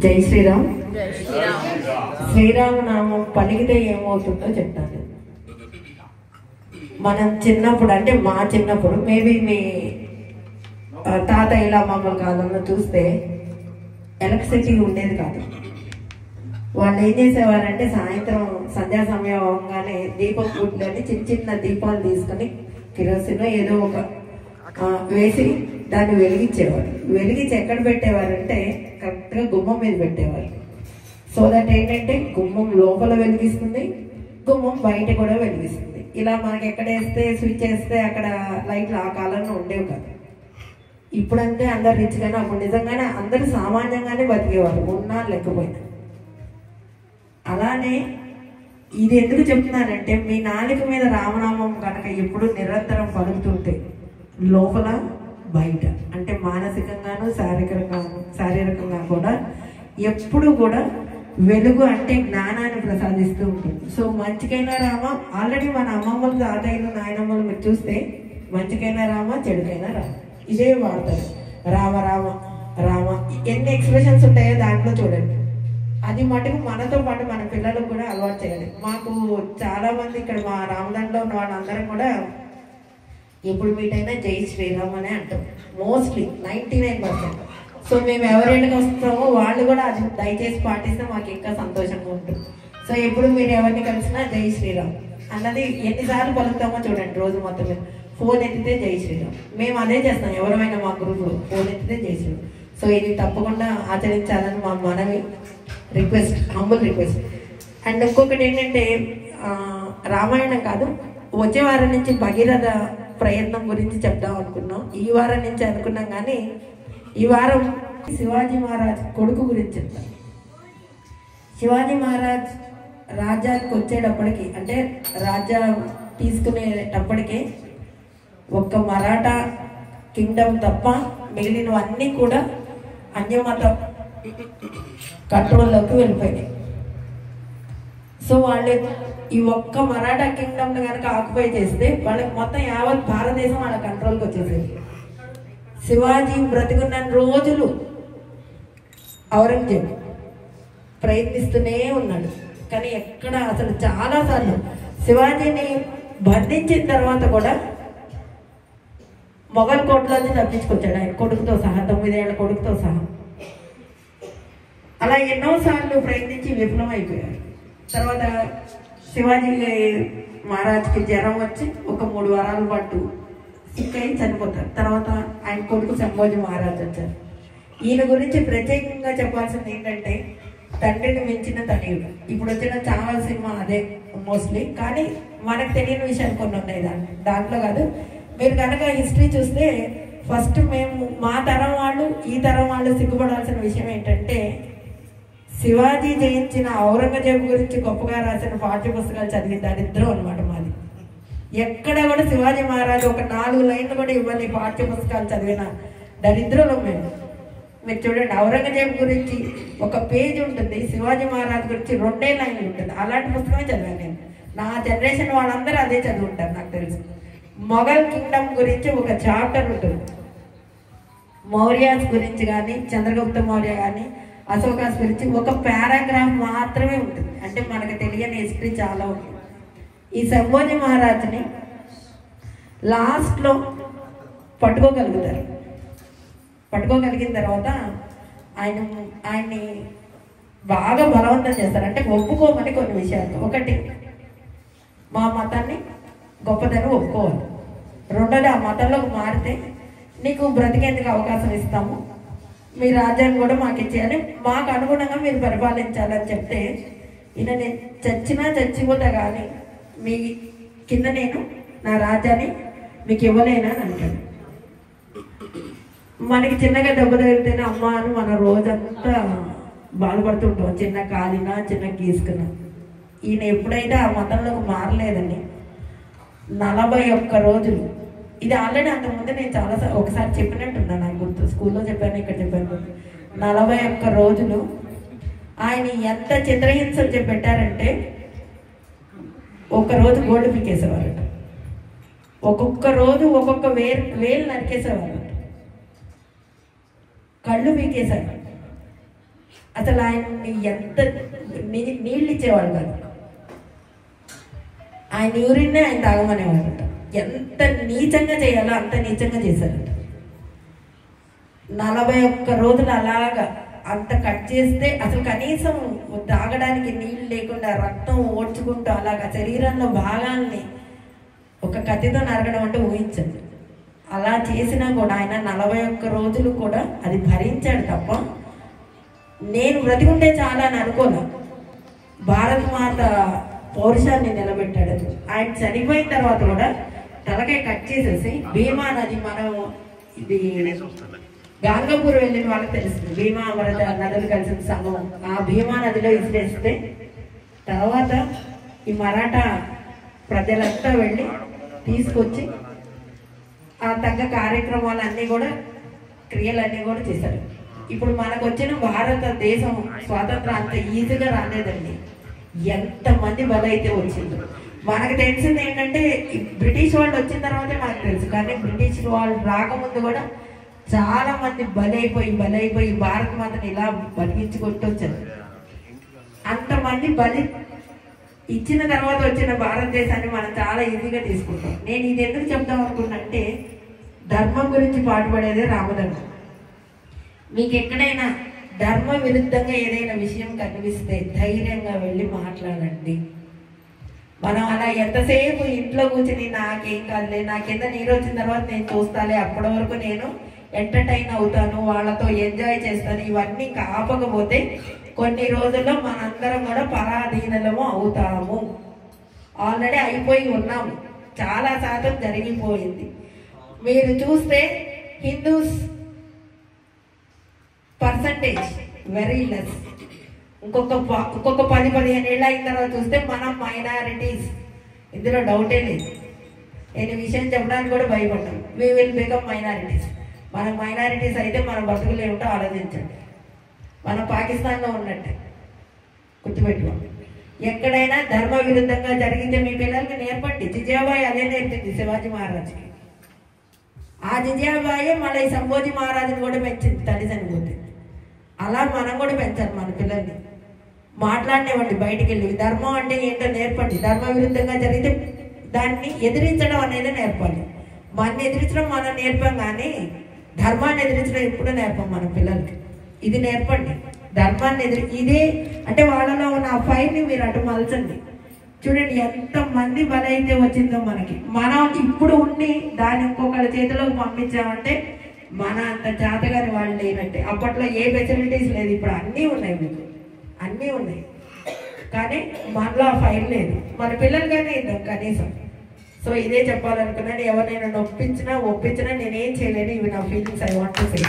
జై శ్రీరామ్. జై శ్రీరామ్. శ్రీరామనామం పలికితే ఏమవుతుందో చెప్తాను. మనం చిన్నప్పుడు, అంటే మా చిన్నప్పుడు, మేబీ మీ తాతయ్యల అమ్మమ్మల కాలంలో చూస్తే ఎలక్ట్రిసిటీ ఉండేది కాదు. వాళ్ళు ఏం చేసేవారంటే సాయంత్రం సంధ్యా సమయం అవగానే దీపం గుడ్లని చిన్న చిన్న దీపాలు తీసుకొని కిరోసిన్ ఏదో ఒక వేసి దాన్ని వెలిగించేవారు. వెలిగించి ఎక్కడ పెట్టేవారంటే కరెక్ట్గా గుమ్మం మీద పెట్టేవారు. సో దట్ ఏంటంటే గుమ్మం లోపల వెలిగిస్తుంది, గుమ్మం బయట కూడా వెలిగిస్తుంది. ఇలా మనకి ఎక్కడ వేస్తే స్విచ్ వేస్తే అక్కడ లైట్లు ఆ కాలంలో ఉండేవి కాదు. ఇప్పుడంటే అందరు రిచ్, కానీ అప్పుడు నిజంగానే అందరూ సామాన్యంగానే బతికేవారు, ఉన్నా లేకపోయినా. అలానే ఇది ఎందుకు చెప్తున్నానంటే, మీ నాలుక మీద రామనామం కనుక ఎప్పుడు నిరంతరం పలుకుతుంటే లోపల బయట, అంటే మానసికంగాను శారీరకంగా కూడా ఎప్పుడు కూడా వెలుగు అంటే జ్ఞానాన్ని ప్రసాదిస్తూ ఉంటుంది. సో మంచికైనా రామ, ఆల్రెడీ మన అమ్మమ్మలు తాతయ్యలు నాయనమ్మలు మీరు చూస్తే మంచికైనా రామ, చెడుకైనా రామ, ఇదే వాడతారు. రామ రామ రామ, ఎన్ని ఎక్స్ప్రెషన్స్ ఉంటాయో దాంట్లో చూడండి. అది మటుకు మనతో పాటు మన పిల్లలకు కూడా అలవాటు చేయాలి. మాకు చాలా మంది ఇక్కడ మా రామదండలో ఉన్న వాళ్ళందరం కూడా ఎప్పుడు మీట్ అయినా జై శ్రీరామ్ అనే అంటాం, మోస్ట్లీ 99%. సో మేము ఎవరైనా వస్తామో వాళ్ళు కూడా అది దయచేసి పాటిస్తే మాకు ఇంకా సంతోషంగా ఉంటుంది. సో ఎప్పుడు మీరు ఎవరిని కలిసినా జై శ్రీరామ్ అన్నది ఎన్నిసార్లు పలుకుతామో చూడండి రోజు మొత్తం మీద. ఫోన్ ఎత్తితే జై శ్రీరామ్, మేము అదే చేస్తాం. ఎవరైనా మా గ్రూప్లో ఫోన్ ఎత్తితే జై శ్రీరామ్. సో ఇది తప్పకుండా ఆచరించాలని మా మనవి, రిక్వెస్ట్, హంబుల్ రిక్వెస్ట్. అండ్ ఇంకొకటి ఏంటంటే, రామాయణం కాదు, వచ్చే వారం నుంచి భగీరథ ప్రయత్నం గురించి చెప్దాం అనుకున్నాం. ఈ వారం నుంచి అనుకున్నాం, కానీ ఈ వారం శివాజీ మహారాజ్ కొడుకు గురించి చెప్తాం. శివాజీ మహారాజ్ రాజ్యానికి వచ్చేటప్పటికి, అంటే రాజ్యం తీసుకునేటప్పటికే ఒక్క మరాఠా కింగ్డమ్ తప్ప మిగిలినవన్నీ కూడా అన్యమత కంట్రోల్లోకి వెళ్ళిపోయినాయి. సో వాళ్ళు ఈ ఒక్క మరాఠా కింగ్డమ్ని కనుక ఆక్యుపై చేస్తే వాళ్ళకి మొత్తం యావత్ భారతదేశం వాళ్ళ కంట్రోల్కి వచ్చేసేది. శివాజీ బ్రతికున్న రోజులు ఔరంగజేబ్ ప్రయత్నిస్తూనే ఉన్నాడు, కానీ ఎక్కడ అసలు చాలాసార్లు శివాజీని బంధించిన తర్వాత కూడా మొఘల్ కోటలోంచి తప్పించుకొచ్చాడు ఆయన కొడుకుతో సహా, 9 ఏళ్ల కొడుకుతో సహా. అలా ఎన్నోసార్లు ప్రయత్నించి విఫలమైపోయారు. తర్వాత శివాజీ మహారాజ్కి జ్వరం వచ్చి ఒక 3 వారాల పాటు సిక్ అయి చనిపోతారు. తర్వాత ఆయన కొడుకు సంభాజీ మహారాజ్ వచ్చారు. ఈయన గురించి ప్రత్యేకంగా చెప్పాల్సింది ఏంటంటే, తండ్రిని మించిన తనయుడు. ఇప్పుడు వచ్చిన చాలా సినిమా అదే మోస్ట్లీ, కానీ మనకు తెలియని విషయాలు కొన్ని ఉన్నాయి దాంట్లో కాదు. మీరు కనుక హిస్టరీ చూస్తే ఫస్ట్ మేము మా తరం వాళ్ళు, ఈ తరం వాళ్ళు సిగ్గుపడాల్సిన విషయం ఏంటంటే, శివాజీ జయించిన ఔరంగజేబు గురించి గొప్పగా రాసిన పాఠ్య పుస్తకాలు చదివి దరిద్రం అనమాట మాది. ఎక్కడ కూడా శివాజీ మహారాజు ఒక 4 లైన్లు కూడా ఇవ్వని పాఠ్య పుస్తకాలు చదివిన దరిద్రంలో మేము. మీరు చూడండి, ఔరంగజేబు గురించి ఒక పేజ్ ఉంటుంది, శివాజీ మహారాజు గురించి 2 లైన్లు ఉంటుంది. అలాంటి పుస్తకమే చదివాను నేను. నా జనరేషన్ వాళ్ళందరూ అదే చదువుంటారు నాకు తెలుసు. మొఘల్ కింగ్డమ్ గురించి ఒక చాప్టర్ ఉంటుంది. మౌర్యాస్ గురించి కానీ, చంద్రగుప్త మౌర్య కానీ, అశోకాస్ గురించి ఒక పారాగ్రాఫ్ మాత్రమే ఉంటుంది. అంటే మనకు తెలియని హిస్టరీ చాలా ఉంది. ఈ సంభాజీ మహారాజుని లాస్ట్లో పట్టుకోగలుగుతారు. పట్టుకోగలిగిన తర్వాత ఆయన్ని బాగా బలవంతం చేస్తారు. అంటే ఒప్పుకోమని కొన్ని విషయాలు. ఒకటి, మా మతాన్ని గొప్పదని ఒప్పుకోవాలి. రెండోది, ఆ మతంలోకి మారితే నీకు బ్రతికేందుకు అవకాశం ఇస్తాము, మీ రాజ్యాన్ని కూడా మాకు ఇచ్చేయాలి, మాకు అనుగుణంగా మీరు పరిపాలించాలని చెప్తే, ఈయన నేను చచ్చినా చచ్చిపోతా కానీ మీ కింద నేను నా రాజ్యాన్ని మీకు ఇవ్వలేనా అని అంటాడు. మనకి చిన్నగా దెబ్బ తగిలితేనే అమ్మ అని మన రోజంతా బాధపడుతుంటాం, చిన్న కాలినా చిన్న గీసుకున్నా. ఈయన ఎప్పుడైతే ఆ మతంలోకి మారలేదని 41 రోజులు, ఇది ఆల్రెడీ అంతకుముందు నేను చాలా ఒకసారి చెప్పినట్టున్నా, నాకు గుర్తు, స్కూల్లో చెప్పాను, ఇక్కడ చెప్పాను. 41 రోజులు ఆయన ఎంత చిత్రహింసలు పెట్టారంటే, ఒకరోజు గోల్డ్ పీకేసేవారట, ఒక్కొక్క రోజు ఒక్కొక్క వేలు నరికేసేవారట, కళ్ళు పీకేశారు. అసలు ఆయన్ని ఎంత నీళ్ళు ఇచ్చేవాళ్ళు కాదు, ఆయన యూరిన్నే ఆయన తాగమనేవాళ్ళట. ఎంత నీచంగా చేయాలో అంత నీచంగా చేశారట. 41 రోజులు అలాగా అంత కట్ చేస్తే అసలు కనీసం తాగడానికి నీళ్ళు లేకుండా రక్తం ఓడ్చుకుంటూ అలాగా శరీరంలో భాగాల్ని ఒక కత్తితో నరగడం అంటే ఊహించండి. అలా చేసినా కూడా ఆయన 41 రోజులు కూడా అది భరించాడు తప్ప నేను బ్రతికుంటే చాలా అని అనుకోను. భారత మాత పౌరుషాన్ని నిలబెట్టాడు. ఆయన చనిపోయిన తర్వాత కూడా తలకాయ కట్ చేసేసి భీమా నది, మనం ఇది గాంగపూర్ వెళ్ళిన వాళ్ళకి తెలుస్తుంది, భీమా అమృత నదులు కలిసిన సంగమం, ఆ భీమా నదిలో ఇసిరేస్తే తర్వాత ఈ మరాఠా ప్రజలంతా వెళ్ళి తీసుకొచ్చి ఆ తగ్గ కార్యక్రమాలన్నీ కూడా క్రియలన్నీ కూడా చేశారు. ఇప్పుడు మనకు వచ్చిన భారతదేశం స్వాతంత్రం అంత ఈజీగా రాలేదండి. ఎంతమంది బలైతే వచ్చిందో మనకు తెలిసింది ఏంటంటే బ్రిటిష్ వాళ్ళు వచ్చిన తర్వాతే మనకు తెలుసు, కానీ బ్రిటిష్ వాళ్ళు రాకముందు కూడా చాలా మంది బలైపోయి భారత మాతని ఇలా బలిగించుకుంటూ వచ్చారు. అంతమంది బలి ఇచ్చిన తర్వాత వచ్చిన భారతదేశాన్ని మనం చాలా ఈజీగా తీసుకుంటాం. నేను ఇది ఎందుకు చెప్తాం అనుకున్నంటే ధర్మం గురించి పాటుపడేదే రామధర్మం. మీకు ఎక్కడైనా ధర్మ విరుద్ధంగా ఏదైనా విషయం కనిపిస్తే ధైర్యంగా వెళ్ళి మాట్లాడండి. మనం అలా ఎంతసేపు ఇంట్లో కూర్చుని నాకేం కాదులే, నా కింద నీరు వచ్చిన తర్వాత నేను చూస్తాలే, అప్పటి వరకు నేను ఎంటర్టైన్ అవుతాను, వాళ్ళతో ఎంజాయ్ చేస్తాను, ఇవన్నీ కాపకపోతే కొన్ని రోజుల్లో మనందరం కూడా పరాధీనలము అవుతాము. ఆల్రెడీ అయిపోయి ఉన్నాము, చాలా శాతం జరిగిపోయింది. మీరు చూస్తే హిందూస్ పర్సంటేజ్ వెరీ లెస్. ఇంకొక 10-15 ఏళ్ళు అయిన తర్వాత చూస్తే మనం మైనారిటీస్, ఇందులో డౌటే లేదు. నేను విషయం చెప్పడానికి కూడా భయపడ్డాను. We will become minorities. మనం మైనారిటీస్ అయితే మన బతుకులు ఏమిటో ఆలోచించండి. మనం పాకిస్తాన్లో ఉన్నట్టే గుర్తుపెట్టుకోండి. ఎక్కడైనా ధర్మ విరుద్ధంగా జరిగితే మీ పిల్లలకి నేర్పండి. జిజాబాయి అదే నేర్పింది శివాజీ మహారాజ్కి. ఆ జిజాబాయి మళ్ళీ సంభోజీ మహారాజుని కూడా పెంచింది తల్లి చనిపోతే. అలా మనం కూడా పెంచాలి మన పిల్లల్ని. మాట్లాడినేవ్వండి, బయటికి వెళ్ళి ధర్మం అంటే ఏంటో నేర్పండి. ధర్మ విరుద్ధంగా జరిగితే దాన్ని ఎదిరించడం అనేది నేర్పాలి. మన ఎదిరించడం మనం నేర్పాం, కానీ ధర్మాన్ని ఎదిరించడం ఎప్పుడూ నేర్పం మన పిల్లలకి. ఇది నేర్పండి, ధర్మాన్ని ఇదే అంటే వాళ్ళలో ఉన్న ఆ ఫైర్ని మీరు అటు మలచండి. చూడండి ఎంతమంది బలైతే వచ్చిందో మనకి. మనం ఇప్పుడు ఉండి దాన్ని ఇంకొకరి చేతిలోకి పంపించామంటే మన అంత జాతగాని వాళ్ళు లేనట్టే. అప్పట్లో ఏ ఫెసిలిటీస్ లేదు, ఇప్పుడు అన్నీ ఉన్నాయి, మీకు అన్నీ ఉన్నాయి, కానీ మనలో ఆ ఫైర్ లేదు. మన పిల్లలకైనా ఇద్దాం కనీసం. సో ఇదే చెప్పాలనుకున్నాను. ఎవరైనా ఒప్పించినా నేనేం చేయలేను. ఇవి నా feelings. I want to say.